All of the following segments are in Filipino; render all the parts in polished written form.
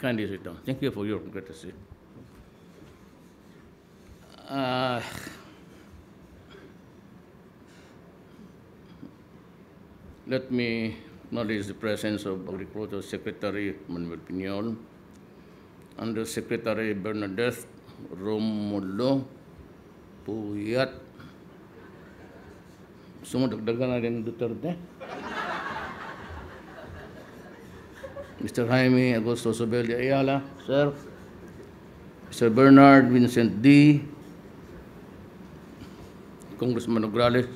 Kindly sit down. Thank you for your courtesy. Uh, let me acknowledge the presence of Agriculture Secretary Manuel Piñol, Undersecretary Bernadette Romulo Puyat. Sumudagdagan na rin Duterte. Mr. Jaime Agosto Sobel de Ayala, sir. Mr. Bernard Vincent D. Congressman Nograles,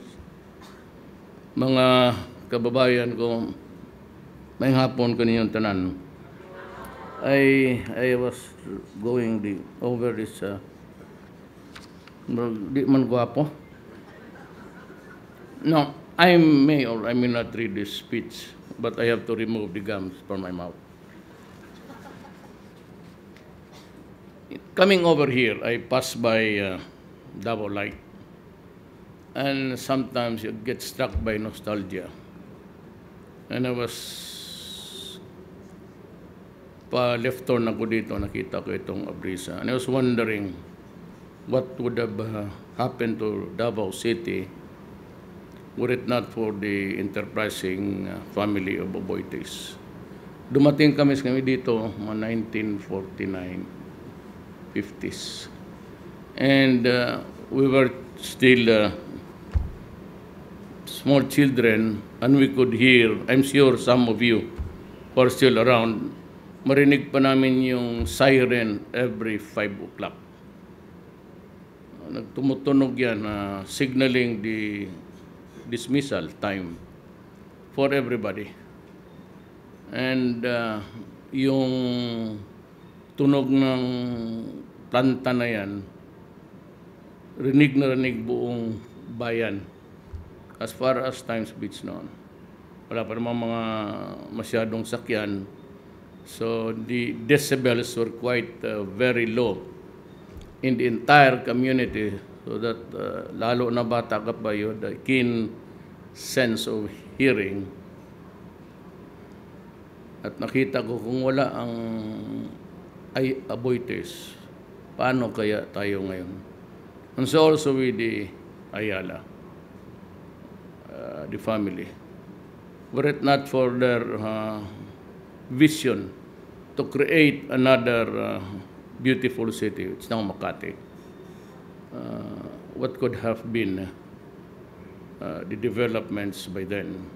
mga kababayan ko, may hapon ko ninyong tanan. I was going over this, di man guwapo. No, I may or I may not read this speech, but I have to remove the gums from my mouth. Coming over here, I pass by Davao Light, and sometimes you get struck by nostalgia. And I was left turn ako dito, nakita ko itong Abreeza. And I was wondering what would have happened to Davao City were it not for the enterprising family of Oboites. Dumating kami dito mga 1949, 50s. And we were still small children, and we could hear, I'm sure some of you who are still around, marinig pa namin yung siren every 5 o'clock. Nagtumutunog yan, signaling the dismissal time for everybody. And yung tunog ng planta na yan, rinig na rinig buong bayan as far as Times Beach noon. Wala pa naman mga masyadong sakyan. So the decibels were quite very low in the entire community, so that lalo na bata ka pa yun, the keen sense of hearing. At nakita ko kung wala ang Aboites, paano kaya tayo ngayon? And so also with the Ayala, the family. Were it not for their vision to create another beautiful city, it's now Makati, what could have been the developments by then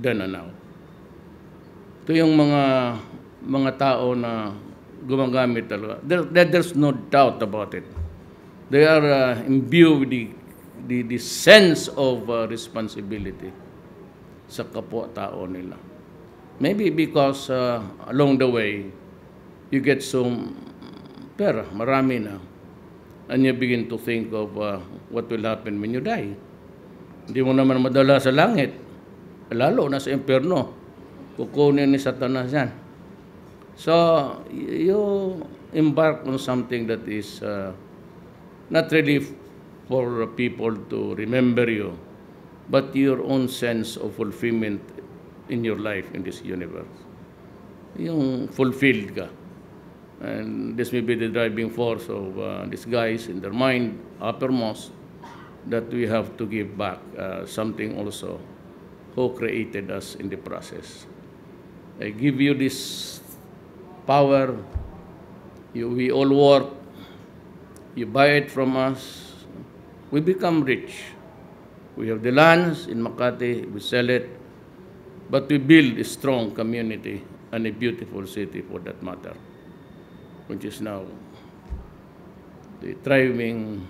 and now. Ito yung mga tao na gumagamit talaga. There's no doubt about it. They are imbued with the sense of responsibility sa kapwa-tao nila. Maybe because along the way, you get some pera, marami na, and you begin to think of what will happen when you die. Hindi mo naman madala sa langit, lalo na sa impyerno. Kukunin ni Satanas yan. So, you embark on something that is not really for people to remember you, but your own sense of fulfillment in your life in this universe. Yung fulfilled ka. And this may be the driving force of these guys in their mind, uppermost, that we have to give back something also who created us in the process. I give you this power. We all work. You buy it from us. We become rich. We have the lands in Makati. We sell it. But we build a strong community and a beautiful city for that matter, which is now the thriving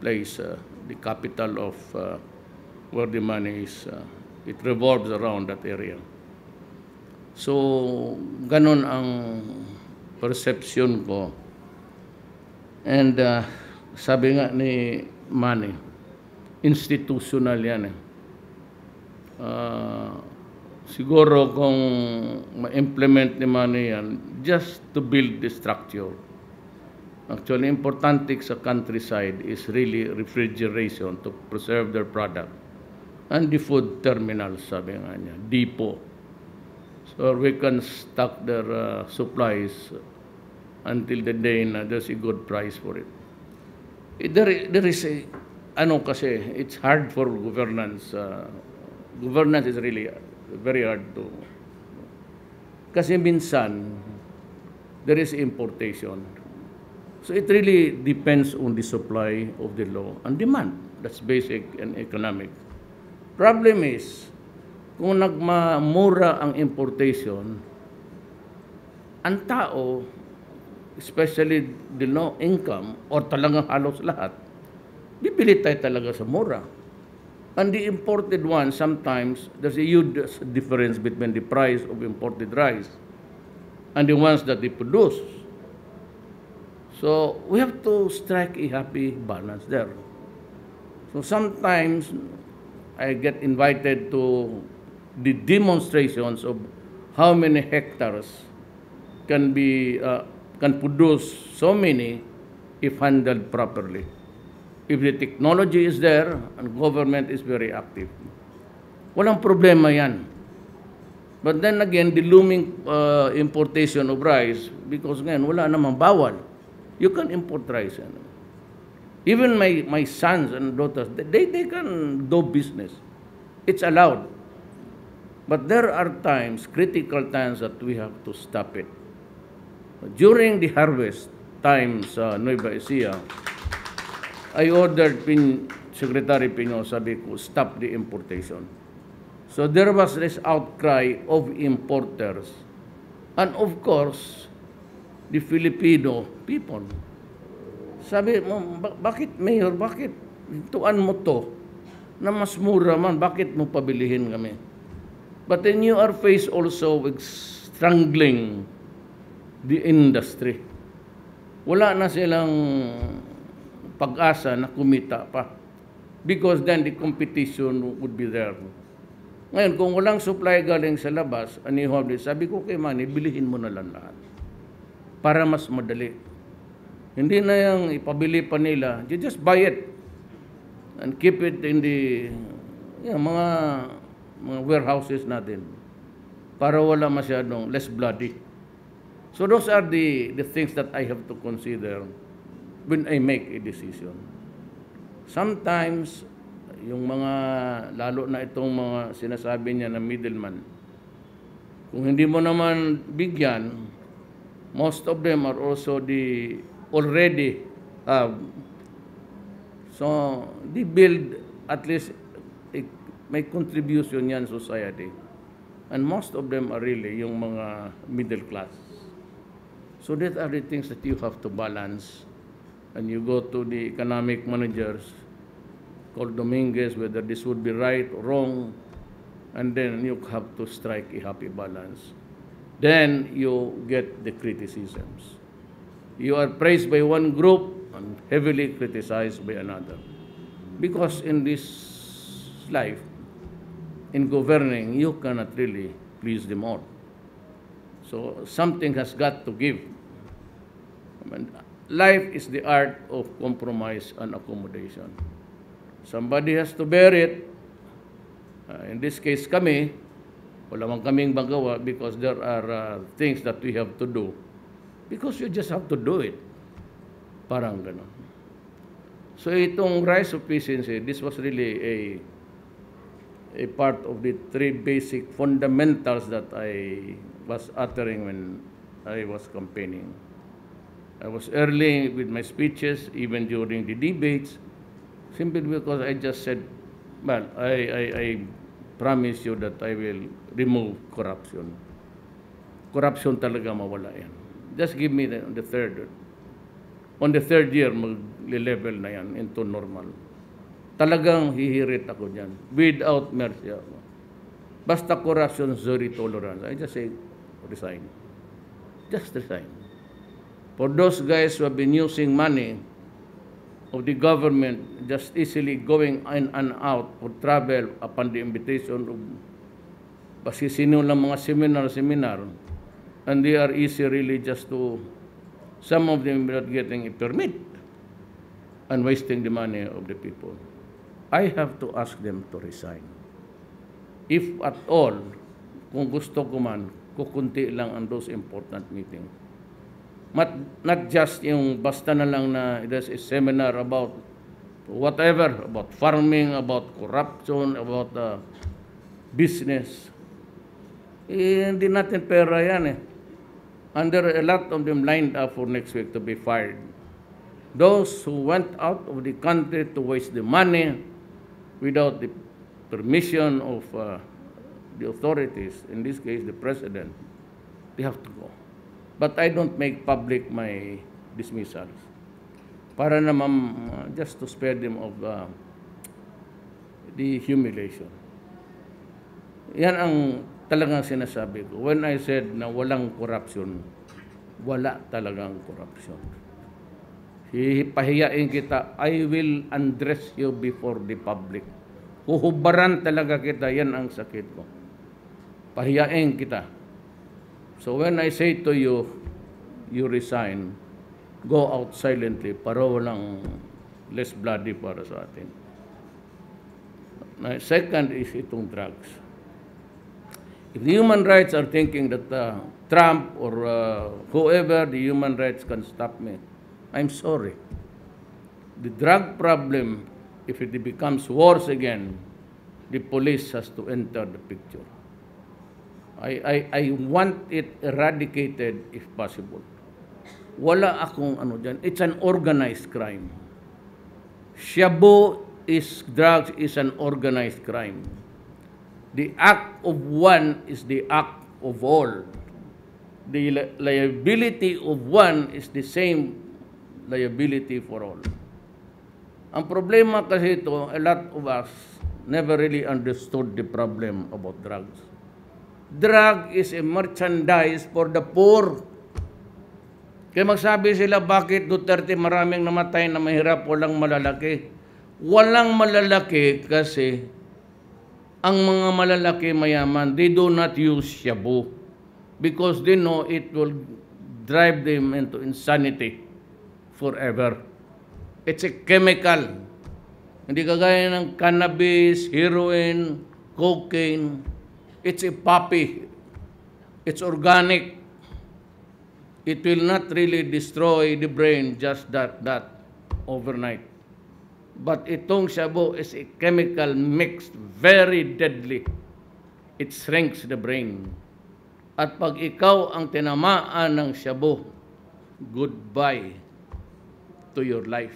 place, the capital of where the money is. It revolves around that area. So, ganon ang perception ko. And sabi nga ni Manny, institutional yan eh. Siguro kung ma-implement ni Manny yan, just to build the structure. Actually, importante sa countryside is really refrigeration to preserve their product. And the food terminal, sabi nga niya, depot. So we can stock their supplies until the day na there's a good price for it. There is a, ano kasi, it's hard for governance. Governance is really very hard to, kasi minsan, there is importation. So it really depends on the supply of the law and demand. That's basic and economic. Problem is, kung nagmamura ang importation, ang tao, especially the low income or talagang halos lahat, bibili tayo talaga sa mura. And the imported one, sometimes, there's a huge difference between the price of imported rice and the ones that they produce. So we have to strike a happy balance there. So sometimes I get invited to the demonstrations of how many hectares can be can produce so many if handled properly. If the technology is there and government is very active, walang problema yan. But then again, the looming importation of rice, because ngayon wala namang bawal. You can import rice. Even my sons and daughters, they can do business. It's allowed. But there are times, critical times, that we have to stop it. During the harvest time sa Nueva Ecija, I ordered Secretary Pino, sabi ko, stop the importation. So there was this outcry of importers. And of course, the Filipino people. Sabi mo, bakit Mayor, bakit tuan mo to na mas mura man, bakit mo pabilihin kami? But then you are faced also with strangling the industry. Wala na silang pag-asa na kumita pa. Because then the competition would be there. Ngayon, kung walang supply galing sa labas, sabi ko kay Manny, bilihin mo na lang lahat. Para mas madali. Hindi na yung ipabili pa nila. You just buy it and keep it in the mga warehouses natin para wala masyadong less bloody. So those are the things that I have to consider when I make a decision. Sometimes, yung mga, lalo na itong mga sinasabi niya na middleman, kung hindi mo naman bigyan, most of them are also already so they build at least may contribution yan society. And most of them are really yung mga middle class. So these are the things that you have to balance. And you go to the economic managers called Dominguez, whether this would be right or wrong, and then you have to strike a happy balance. Then you get the criticisms. You are praised by one group and heavily criticized by another. Because in this life, in governing, you cannot really please them all. So something has got to give. I mean, life is the art of compromise and accommodation. Somebody has to bear it. In this case, kami, wala man kaming magawa because there are things that we have to do. Because you just have to do it. Parang gano'n. So itong rice sufficiency, this was really a part of the three basic fundamentals that I was uttering when I was campaigning. I was early with my speeches, even during the debates, simply because I just said, well, I promise you that I will remove corruption. Corruption talaga mawala yan. Just give me the third. On the third year, mag-level na yan into normal. Talagang hihirit ako dyan. Without mercy ako. Basta corruption, zero tolerance. I just say, resign. Just resign. For those guys who have been using money of the government, just easily going in and out for travel upon the invitation of basisino lang mga seminar, and they are easy really just to, some of them not getting a permit and wasting the money of the people. I have to ask them to resign. If at all, kung gusto ko man, kukunti lang ang those important meeting. Not just yung basta na lang na there's a seminar about whatever, about farming, about corruption, about business. Hindi natin pera yan eh. And there are a lot of them lined up for next week to be fired. Those who went out of the country to waste the money without the permission of the authorities, in this case the president, they have to go. But I don't make public my dismissals. Para naman just to spare them of the humiliation. Yan ang talagang sinasabi ko. When I said na walang corruption, wala talagang corruption. Pahiyain kita, I will undress you before the public. Huhubaran talaga kita, yan ang sakit ko. Pahiyain kita. So when I say to you, you resign, go out silently para walang less bloody para sa atin. Second is itong drugs. If the human rights are thinking that Trump or whoever, the human rights can stop me, I'm sorry. The drug problem, if it becomes worse again, the police has to enter the picture. I want it eradicated if possible. Wala akong ano dyan. It's an organized crime. Shabu drugs is an organized crime. The act of one is the act of all. The liability of one is the same liability for all. Ang problema kasi ito, a lot of us never really understood the problem about drugs. Drug is a merchandise for the poor. Kaya magsabi sila, bakit Duterte maraming namatay na mahirap, walang malalaki? Walang malalaki kasi ang mga malalaki mayaman, they do not use shabu because they know it will drive them into insanity forever. It's a chemical. Hindi kagaya ng cannabis, heroin, cocaine. It's a poppy. It's organic. It will not really destroy the brain just that overnight. But itong shabu is a chemical mixed, very deadly. It shrinks the brain. At pag ikaw ang tinamaan ng shabu, goodbye to your life.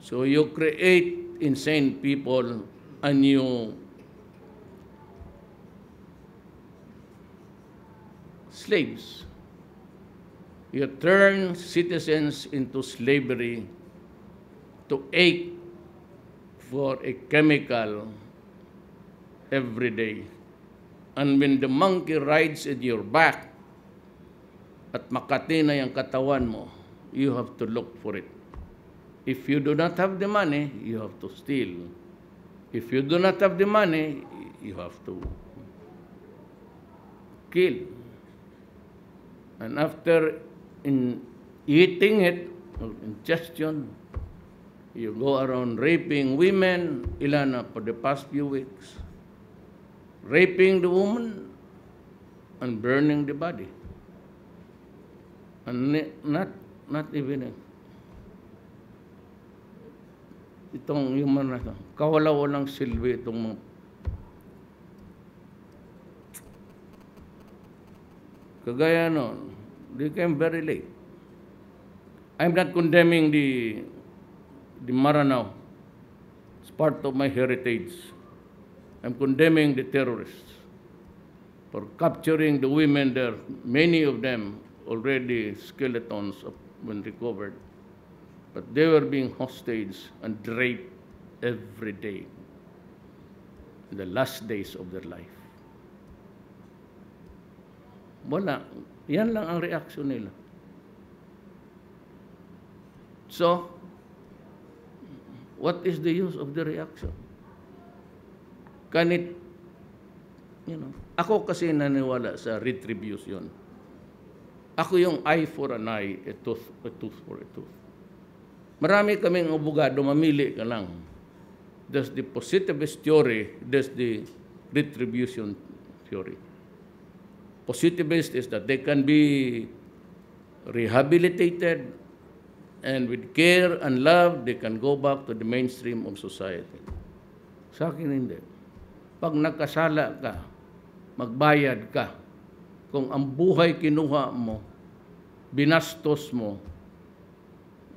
So you create insane people and you slaves. You turn citizens into slavery to ache for a chemical every day. And when the monkey rides in your back at makati na yung katawan mo, you have to look for it. If you do not have the money, you have to steal. If you do not have the money, you have to kill. And after eating it, or ingestion, you go around raping women, ilan na for the past few weeks. Raping the woman and burning the body. And not even itong human rights, kawala-walang silbi itong mga kagaya no, they came very late. I'm not condemning the Maranao. It's part of my heritage. I'm condemning the terrorists for capturing the women there. Many of them already skeletons when recovered. But they were being hostage and raped every day in the last days of their life. Wala. Yan lang ang reaksyon nila. So, what is the use of the reaction? Can it, ako kasi naniwala sa retribution. Ako yung eye for an eye, a tooth for a tooth. Marami kaming abogado, mamili ka lang. There's the positivist theory, there's the retribution theory. positivist is that they can be rehabilitated, and with care and love, they can go back to the mainstream of society. Sa akin hindi. Pag nagkasala ka, magbayad ka. Kung ang buhay kinuha mo, binastos mo,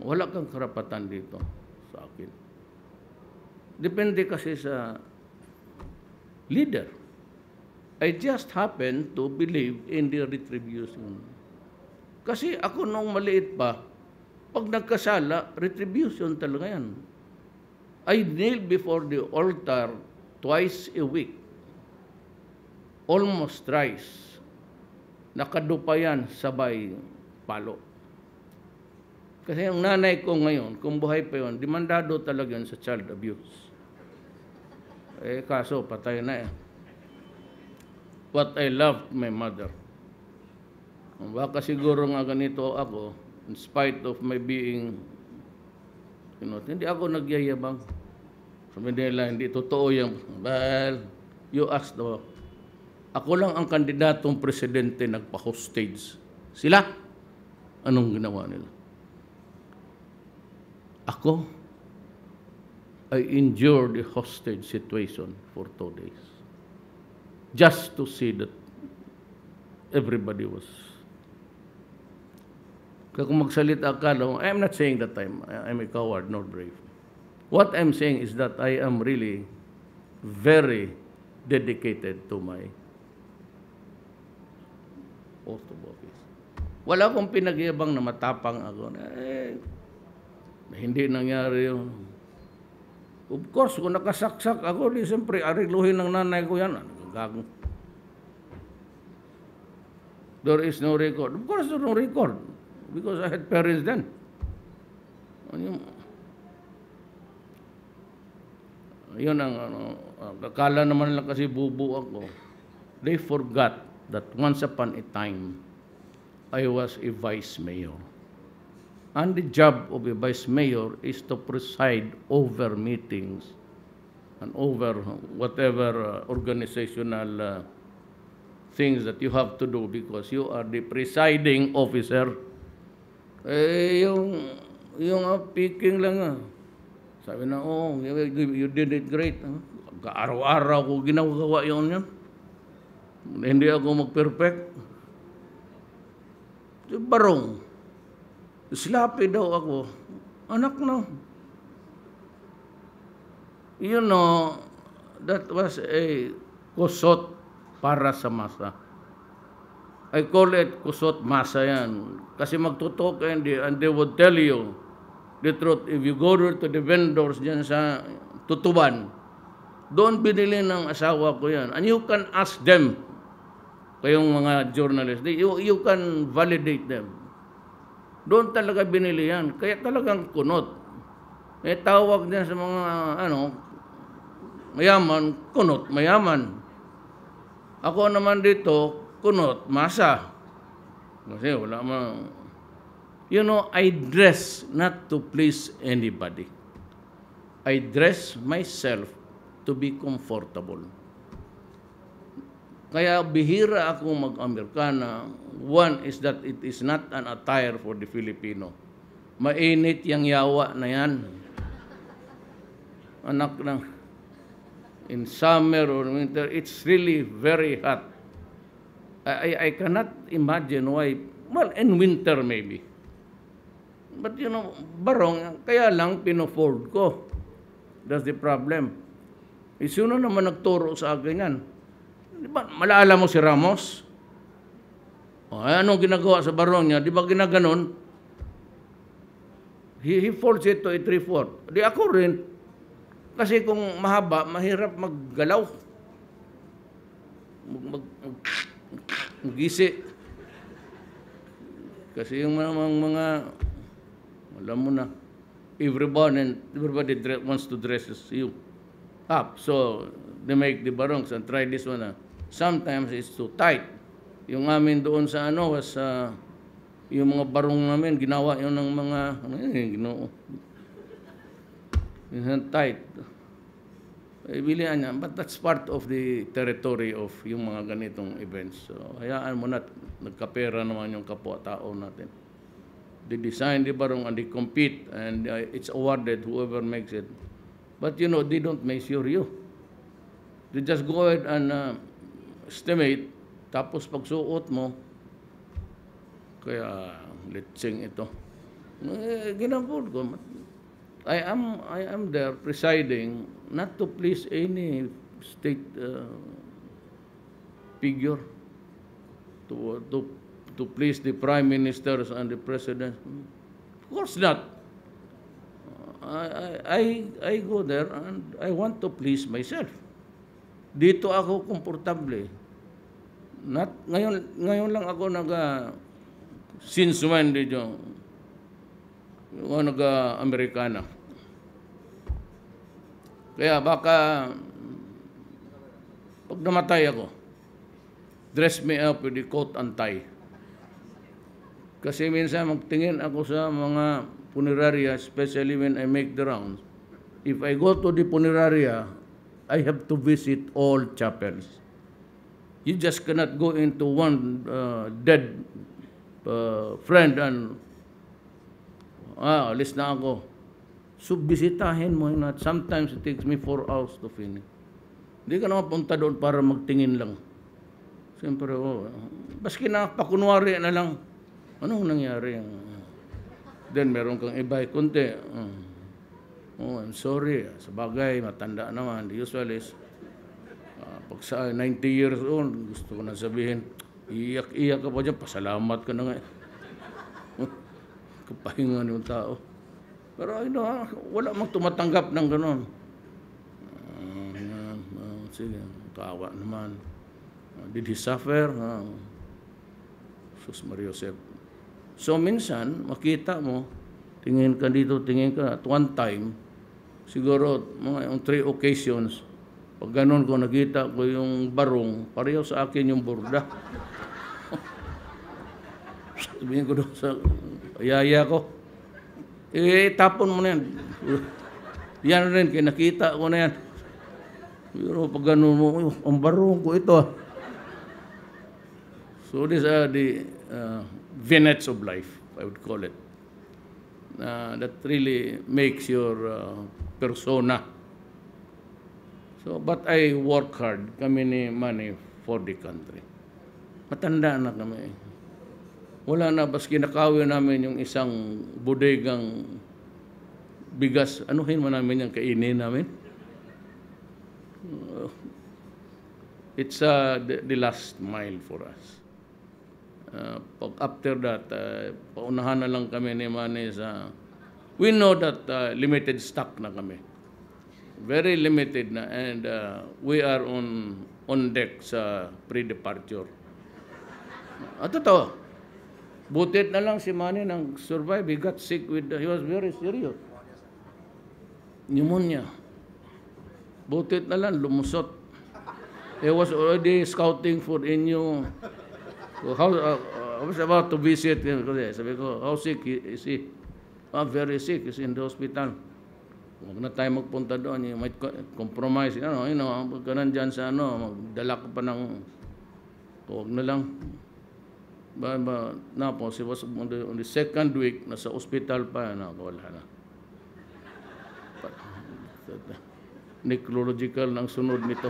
wala kang karapatan dito sa akin. Depende kasi sa leader. I just happen to believe in the retribution. Kasi ako nung maliit pa, pag nagkasala, retribution talaga yan. I kneel before the altar twice a week. Almost thrice. Nakadupayan sabay palo. Kasi yung nanay ko ngayon, kung buhay pa yun, demandado talaga yun sa child abuse. Kaso patay na eh. But I loved my mother. Baka siguro nga ganito ako, in spite of my being, hindi ako nagyayabang. Sabi nila, hindi totoo yan. Well, you asked the... Ako lang ang kandidatong presidente nagpa-hostage. Sila? Anong ginawa nila? Ako, I endured the hostage situation for 2 days. Just to see that everybody was... Kaya kung magsalita ka lang, I'm not saying that I'm a coward nor brave. What I'm saying is that I am really very dedicated to my oath of office. Wala akong pinagyabang na matapang ako. Hindi nangyari yun. Of course, kung nakasaksak ako, siyempre, arigluhin ng nanay ko yan. Gago. There is no record. Of course, there's no record. Because I had parents then. Yun ang, akala naman lang kasi bubu ako. They forgot that once upon a time, I was a vice mayor. And the job of a vice mayor is to preside over meetings and over whatever organizational things that you have to do because you are the presiding officer. Yung picking lang Sabi na, you did it great. Araw-araw ko ginagawa yun. Hindi ako mag-perfect. Barong. Slappy daw ako. Anak na. You know, that was a kusot para sa masa. I call it kusot masa yan. Kasi magtutok and they would tell you the truth. If you go to the vendors dyan sa Tutuban, doon binili ng asawa ko yan. And you can ask them, kayong mga journalists, you can validate them. Doon talaga binili yan. Kaya talagang kunot. Tawag din sa mga, mayaman, kunot, mayaman. Ako naman dito, kunot, masa. Kasi wala man. You know, I dress not to please anybody. I dress myself to be comfortable. Kaya bihira akong mag-Amerikana. One is that it is not an attire for the Filipino. Mainit yung yawa na yan. Anak ng in summer or winter, it's really very hot. I cannot imagine why. Well, in winter maybe. But you know, barong, kaya lang pino-fold ko. That's the problem. Sino naman nagturo sa akin yan? Di ba, malala mo si Ramos? Anong ginagawa sa barong niya? Di ba ginaganon? He folds it to a 3/4. Di ako rin. Kasi kung mahaba, mahirap maggalaw. Magisi. Kasi yung mga alam mo na, everybody wants to dress as you up. So, they make the barongs and try this one. Sometimes it's too tight. Yung amin doon sa was yung mga barong namin, ginawa yun ng mga, ginoo. Yung tight. bilihan niya. But that's part of the territory of yung mga ganitong events. So, hayaan mo na, nagkapera naman yung kapwa-tao natin. They design the barong and they compete and it's awarded whoever makes it. But you know, they don't measure you. They just go ahead and estimate, tapos pagsuot mo, kaya litsing ito. Ginagod ko. I am there presiding not to please any state figure, to please the prime ministers and the president. Of course not. I go there and I want to please myself. Dito ako komportable. Ngayon lang ako since when did yung nag-Amerikana. Kaya baka pag namatay ako, dress me up with the coat and tie. Kasi minsan magtingin ako sa mga funeraria, especially when I make the rounds. If I go to the funeraria, I have to visit all chapels. You just cannot go into one dead friend and alis na ako. So, bisitahin mo yun. Sometimes it takes me 4 hours to finish. Hindi ka naman punta doon para magtingin lang. Siyempre, baski na pakunwari na lang. Anong nangyari? Then, meron kang ibay kunti. I'm sorry. Sa bagay, matanda naman. The usual is, pag sa 90 years old, gusto ko na sabihin, iyak-iyak ka pa dyan, pasalamat ka na nga. Kapahingan yung tao. Pero wala mang tumatanggap ng gano'n. Sige, kawa naman. Did he suffer? Sus Maria Josep. So minsan, makita mo, tingin ka dito, tingin ka. At one time, siguro mga 3 occasions, pag gano'n ko nakita ko yung barong, pareho sa akin yung burda. Sabihin ko doon sa yaya ko, tapon mo na yan. Yan rin, kinakita ko na yan. Pero pag gano'n mo, ang barong ko ito. So these are the vignettes of life, I would call it. That really makes your persona. So, but I work hard, kami ni Manny, for the country. Matanda na kami. Wala na, bas kinakawin namin yung isang bodegang bigas. Anuhin mo namin yung kainin namin? It's the last mile for us. After that, paunahan na lang kami ni Manny sa... We know that limited stock na kami. Very limited na, and we are on deck sa pre-departure. Totoo. Butit na lang si Manny nang survive. He got sick he was very serious. Pneumonia. Butit na lang, lumusot. He was already scouting for a new... I was about to visit him. Sabi ko, how sick is he? Very sick. He's in the hospital. Huwag na tayo magpunta doon. You might compromise. Pag ka nandyan sa magdala ka pa ng... Huwag na lang. Napos, he was on the second week, nasa hospital pa, wala na. Necrological ng sunod nito.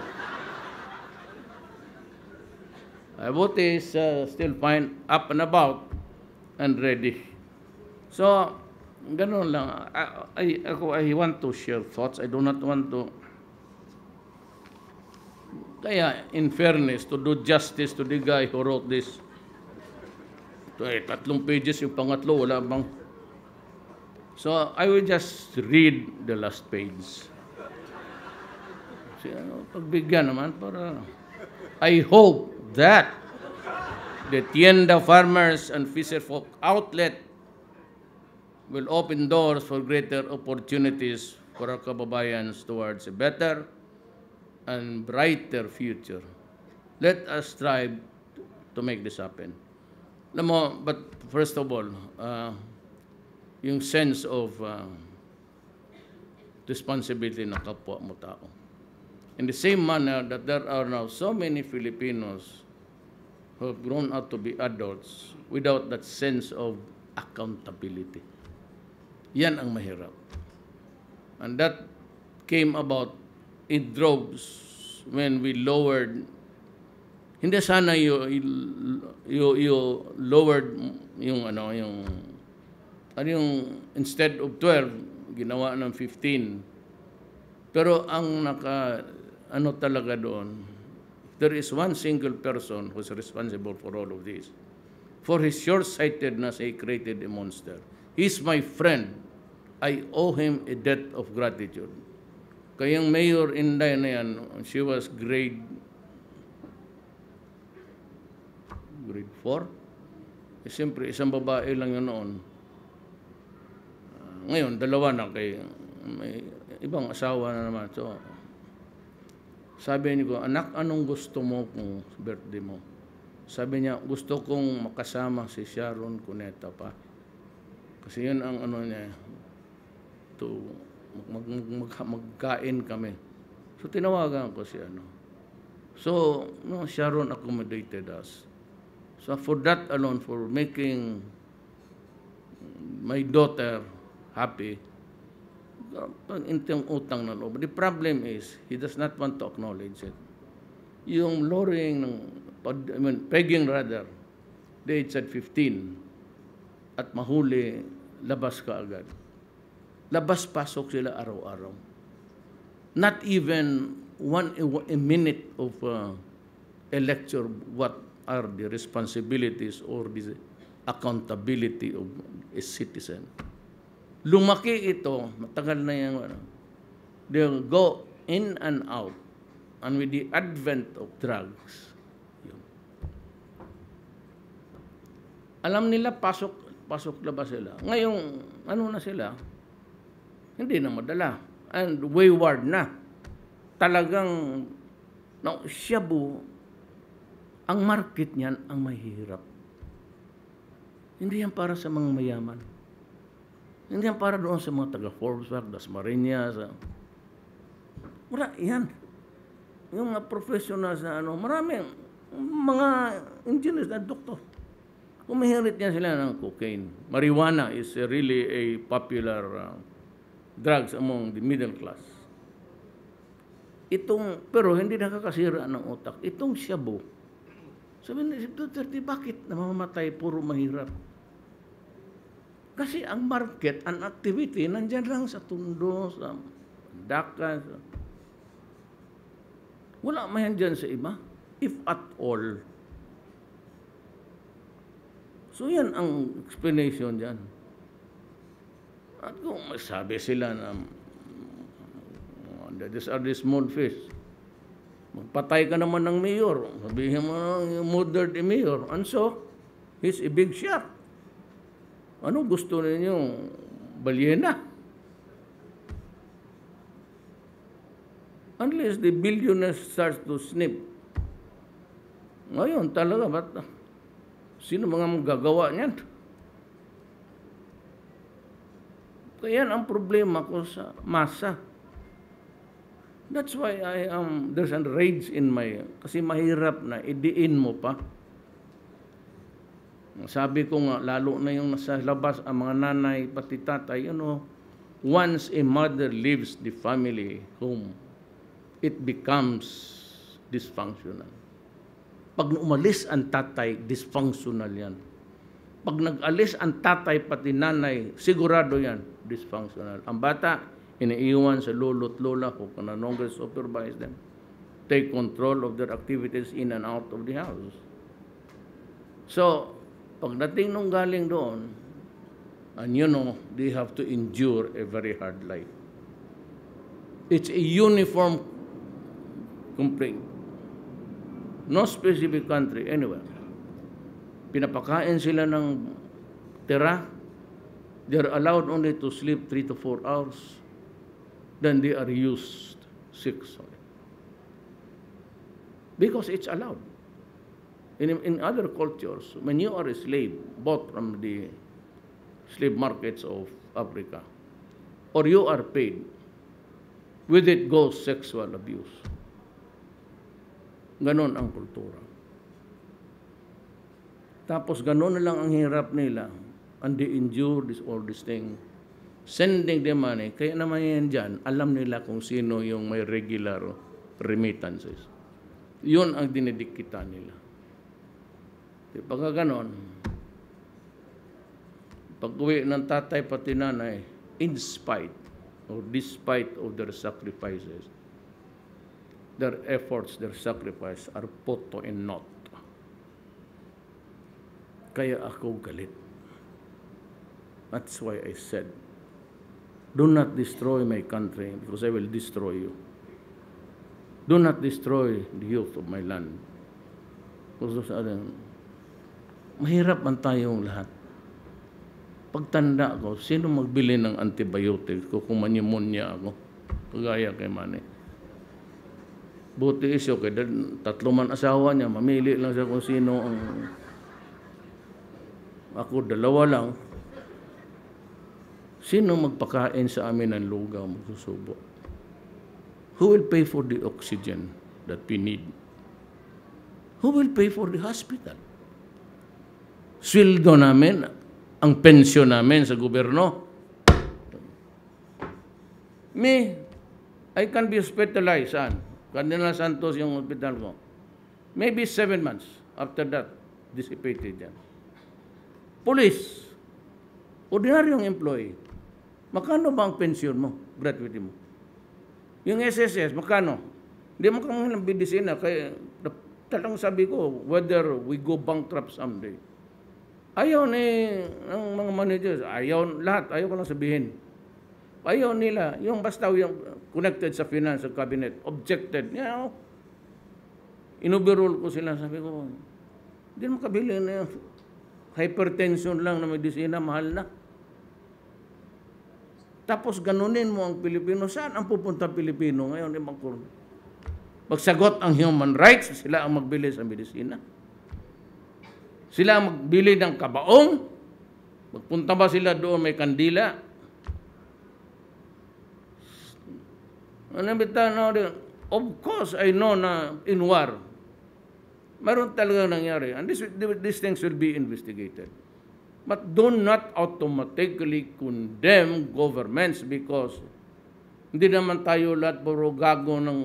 But is still fine, up and about, and ready. So, ganun lang. I want to share thoughts. I do not want to... Kaya, in fairness, to do justice to the guy who wrote this, 3 pages, yung pangatlo, wala bang... So, I will just read the last page. Pagbigyan naman para... I hope that the TienDA Farmers and Fisherfolk outlet will open doors for greater opportunities for our kababayans towards a better and brighter future. Let us strive to make this happen. But first of all, yung sense of responsibility ng kapwa mo tao. In the same manner that there are now so many Filipinos who have grown up to be adults without that sense of accountability. Yan ang mahirap. And that came about in droves when we lowered, hindi sana you lowered yung instead of 12, ginawa ng 15. Pero ang talaga doon, there is one single person who's responsible for all of this. For his short-sightedness, he created a monster. He's my friend. I owe him a debt of gratitude. Kayang Mayor Inday na yan, she was grade 4. Siyempre, isang babae lang yun noon. Ngayon, dalawa na may ibang asawa na naman. So, sabi niya ko, anak, anong gusto mo kung birthday mo? Sabi niya, gusto kong makasama si Sharon Cuneta pa. Kasi yun ang niya, magkain kami. So, tinawagan ko si So, Sharon accommodated us. So, for that alone, for making my daughter happy, intang utang na loob. The problem is, he does not want to acknowledge it. Yung lowering pegging rather, the age at 15, at mahuli, labas ka agad. Labas-pasok sila araw-araw. Not even a minute of a lecture what are the responsibilities or the accountability of a citizen. Lumaki ito, matagal na yan. They'll go in and out. And with the advent of drugs, yun. Alam nila, pasok labas sila. Ngayong, na sila, hindi na madala. And wayward na. Talagang, shabu, ang market niyan ang mahirap. Hindi yan para sa mga mayaman. Hindi yan para doon sa mga taga-Fisherfolks, Dasmariñas. Wala, yan. Yung mga professionals na maraming mga engineers na doktor. Kumihirit yan sila ng cocaine. Marijuana is really a popular drugs among the middle class. Pero hindi nakakasira ng utak. Itong shabu, sabi ni Duterte, bakit namamatay puro mahirap? Kasi ang market, ang activity, nandyan lang sa Tondo, sa Daca. Wala man dyan sa iba, if at all. So yan ang explanation dyan. At kung masabi sila na these are the small fish, magpatay ka naman ng mayor, sabihin mo you murdered the mayor, and so, he's a big shot. Ano gusto ninyo? Balyena? Unless the billionaire starts to snip. Ngayon, talaga, sino mga magagawa niyan? Kaya ang problema ko sa masa. That's why there's a rage in kasi mahirap na, idiin mo pa. Sabi ko nga, lalo na yung nasa labas, ang mga nanay, pati tatay, once a mother leaves the family home, it becomes dysfunctional. Pag umalis ang tatay, dysfunctional yan. Pag nag-alis ang tatay pati nanay, sigurado yan, dysfunctional. Ang bata, iniiwan sa lolo't lola who can no longer supervise them, take control of their activities in and out of the house. So, pagdating nung galing doon, and they have to endure a very hard life. It's a uniform complaint. No specific country, anywhere. Pinapakain sila ng tira. They're allowed only to sleep 3 to 4 hours. Then they are used 6. Because it's allowed. In other cultures, when you are a slave, bought from the slave markets of Africa, or you are paid, with it goes sexual abuse. Ganon ang kultura. Tapos ganon na lang ang hirap nila. And they endure all this thing. Sending the money. Kaya naman yan dyan, alam nila kung sino yung may regular remittances. Yun ang dinidikita nila. Pagka ganon, pag-uwi ng tatay pati nanay, in spite or despite of their sacrifices, their efforts, their sacrifice are put to a naught. Kaya ako galit. That's why I said, do not destroy my country because I will destroy you. Do not destroy the youth of my land. Because mahirap man tayong lahat. Pagtanda ko, sino magbili ng antibiotics ko kung manimonya ako? Kagaya kay Manny. Buti isyo, kaya 3 man asawa niya, mamili lang siya kung sino ang... Ako, 2 lang. Sino magpakain sa amin ng lugaw, magsusubo? Who will pay for the oxygen that we need? Who will pay for the hospital? Sweldo namin, ang pensyon namin sa gobyerno. Me, I can be hospitalized. Saan? Cardinal Santos yung hospital ko. Maybe 7 months. After that, dissipated yan. Police, ordinaryong employee, makano ba ang pensyon mo, gratuity mo? Yung SSS, makano? Hindi mo kang bidisina. Kaya talagang sabi ko, whether we go bankrupt someday. Ayaw ni ng mga managers, lahat, ayaw ko lang sabihin. Ayaw nila, yung basta yung connected sa finance, sa cabinet, objected. You know, inuberol ko sila, sabi ko, hindi mo kabili na yung hypertension lang na medisina, mahal na. Tapos ganunin mo ang Pilipino. Saan ang pupunta Pilipino ngayon? Magsagot ang human rights, sila ang magbili sa medisina. Sila ang magbili ng kabaong. Magpunta ba sila doon may kandila? Of course, I know na in war, mayroon talaga nangyari. And these things will be investigated. But do not automatically condemn governments because hindi naman tayo lahat puro gago ng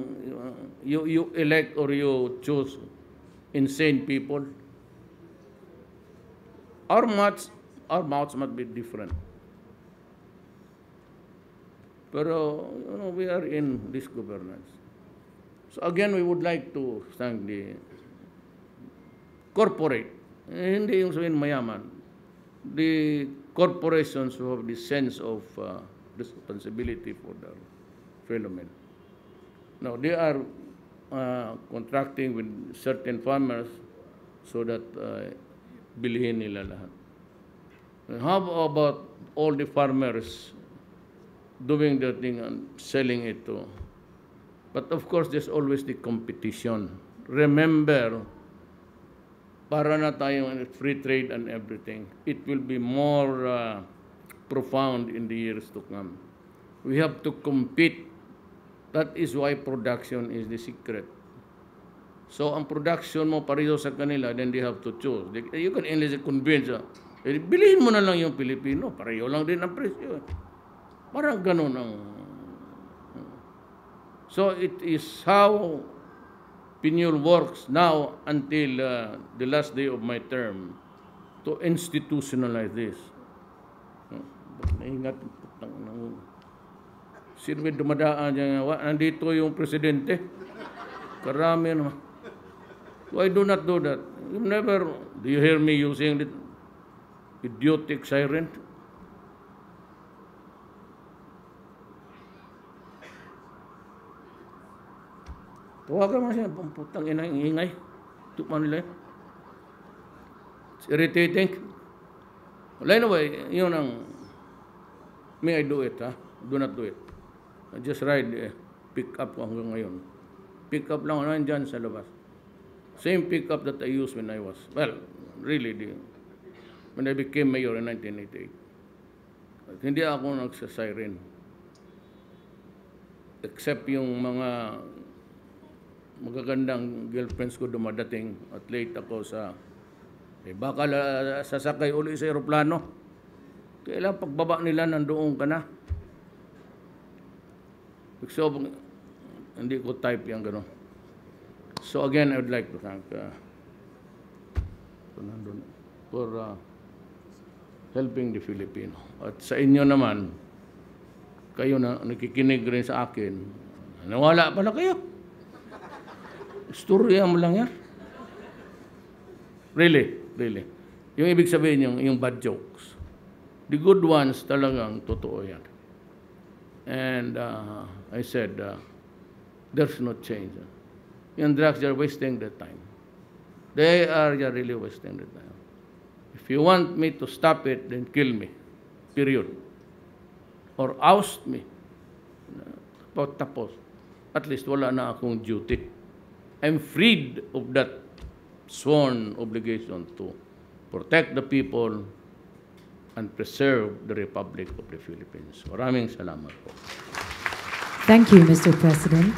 you elect or you choose insane people. Our mouths must be different. Pero we are in this governance. So again, we would like to thank the corporate, hindi yung sabihin mayaman, the corporations who have the sense of responsibility for their fellow men. Now, they are contracting with certain farmers so that bilhin nila lahat. And how about all the farmers doing their thing and selling it to? But of course, there's always the competition. Remember, para na tayong free trade and everything, it will be more profound in the years to come. We have to compete. That is why production is the secret. So, ang production mo pareho sa kanila, then they have to choose. You can only convince, bilihin mo na lang yung Pilipino, pareho lang din ang presyo. Parang ganun ang... So, it is how Pinyol works now until the last day of my term to institutionalize this. Naingat. Sino may dumadaan dyan? Nandito yung presidente. Karami naman. Why do not do that? You never, do you hear me using the idiotic siren? Tawagan mo siya, putang ina, ingay. Tukman nila. It's irritating. Well, anyway, yun ang, may I do it, ha? Do not do it. I just ride, pick up hanggang ngayon. Pick up lang, ano dyan sa labas. Same pick up that I used when I was, well, really, when I became mayor in 1988. At hindi ako nagsasiren. Except yung mga magagandang girlfriends ko dumadating at late ako sa baka sasakay uli sa aeroplano. Kailan pagbaba nila nandoon ka na. So, hindi ko type yung gano'n. So again, I would like to thank for helping the Filipino. At sa inyo naman, kayo na nakikinig rin sa akin, nawala pala kayo. Istorya mo lang yan. Really. Yung ibig sabihin, yung bad jokes. The good ones talagang totoo yan. And I said, there's no change. Yung drugs, they're wasting their time. They are really wasting their time. If you want me to stop it, then kill me. Period. Or oust me. Tapos. At least wala na akong duty. I'm freed of that sworn obligation to protect the people and preserve the Republic of the Philippines. Maraming salamat po. Thank you, Mr. President.